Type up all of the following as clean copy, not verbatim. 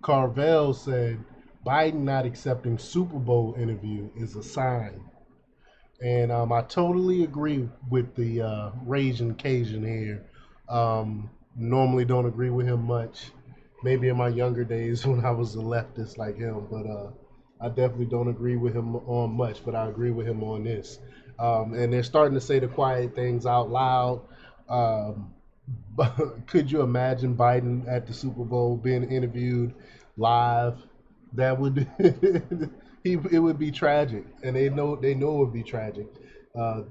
Carville said Biden not accepting Super Bowl interview is a sign. And I totally agree with the Raging Cajun here. Normally don't agree with him much. Maybe in my younger days when I was a leftist like him, but I definitely don't agree with him on much. But I agree with him on this. And they're starting to say the quiet things out loud. Um, could you imagine Biden at the Super Bowl being interviewed live? That would it would be tragic, and they know it would be tragic.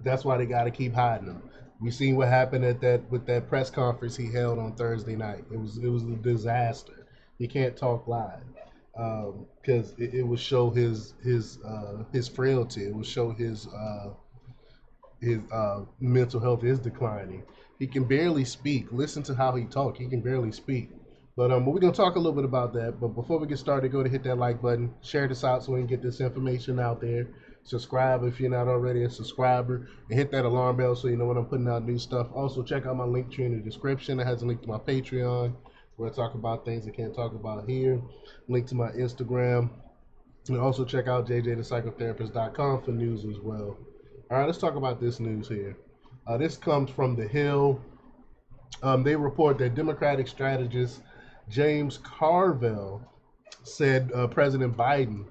That's why they got to keep hiding him. We seen what happened at that with that press conference he held on Thursday night. It was a disaster. He can't talk live because it would show his frailty. It would show his mental health is declining. He can barely speak. Listen to how he talk. He can barely speak. But we're gonna talk a little bit about that. But before we get started, go to hit that like button, share this out so we can get this information out there. Subscribe if you're not already a subscriber, and hit that alarm bell so you know when I'm putting out new stuff. Also, check out my link tree in the description. It has a link to my Patreon where I talk about things I can't talk about here. Link to my Instagram, and also check out jjthepsychotherapist.com for news as well. All right, let's talk about this news here. This comes from The Hill. They report that Democratic strategist James Carville said President Biden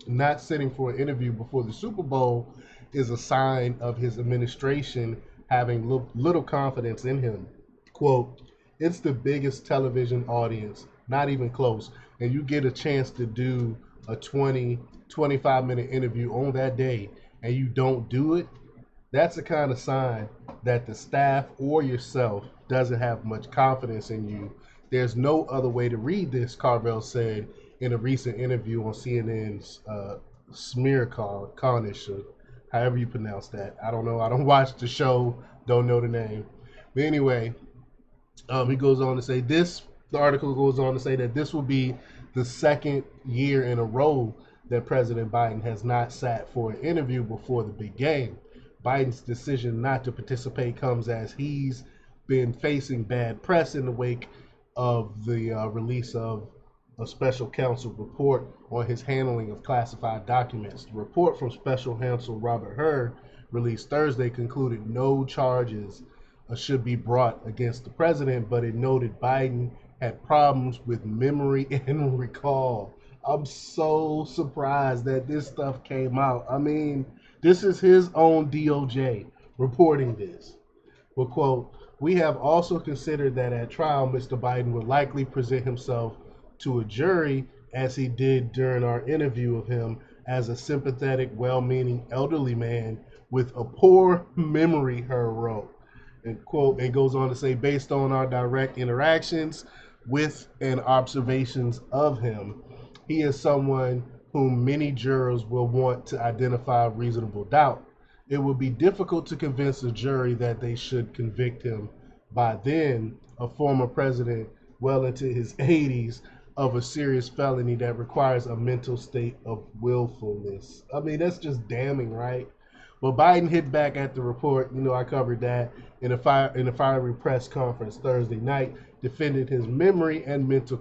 not sitting for an interview before the Super Bowl is a sign of his administration having little confidence in him. Quote, it's the biggest television audience, not even close, and you get a chance to do a 25 minute interview on that day and you don't do it, that's the kind of sign that the staff or yourself doesn't have much confidence in you. There's no other way to read this, Carville said in a recent interview on CNN's Smear Cornish, or however you pronounce that. I don't know. I don't watch the show, don't know the name. But anyway, he goes on to say this. The article goes on to say that this will be the second year in a row that President Biden has not sat for an interview before the big game. Biden's decision not to participate comes as he's been facing bad press in the wake of the release of a special counsel report on his handling of classified documents. The report from special counsel Robert Hur, released Thursday, concluded no charges should be brought against the president, but it noted Biden had problems with memory and recall. I'm so surprised that this stuff came out. I mean, this is his own DOJ reporting this. Well, quote, we have also considered that at trial, Mr. Biden would likely present himself to a jury as he did during our interview of him as a sympathetic, well-meaning elderly man with a poor memory, Hur wrote. And quote, and goes on to say, based on our direct interactions with and observations of him, he is someone whom many jurors will want to identify reasonable doubt. It would be difficult to convince a jury that they should convict him. By then, a former president well into his 80s of a serious felony that requires a mental state of willfulness. I mean, that's just damning, right? Well, Biden hit back at the report. You know, I covered that in a fiery press conference Thursday night, defended his memory and mental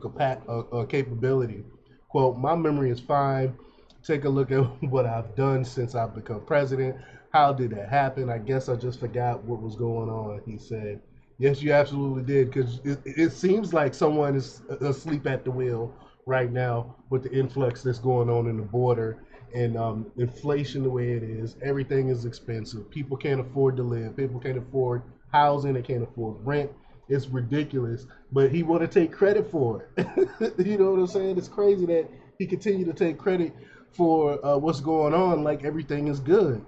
capability. Quote, my memory is fine. Take a look at what I've done since I've become president. How did that happen? I guess I just forgot what was going on, he said. Yes, you absolutely did, because it seems like someone is asleep at the wheel right now with the influx that's going on in the border and inflation the way it is. Everything is expensive. People can't afford to live. People can't afford housing. They can't afford rent. It's ridiculous. But he want to take credit for it. You know what I'm saying? It's crazy that he continued to take credit for what's going on like everything is good.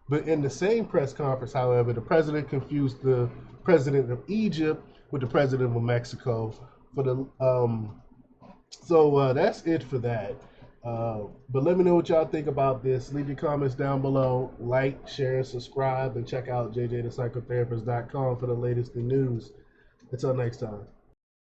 But in the same press conference, however, the president confused the president of Egypt with the president of Mexico for the that's it for that. But let me know what y'all think about this. Leave your comments down below. Like, share, subscribe, and check out jjthepsychotherapist.com for the latest in news. Until next time.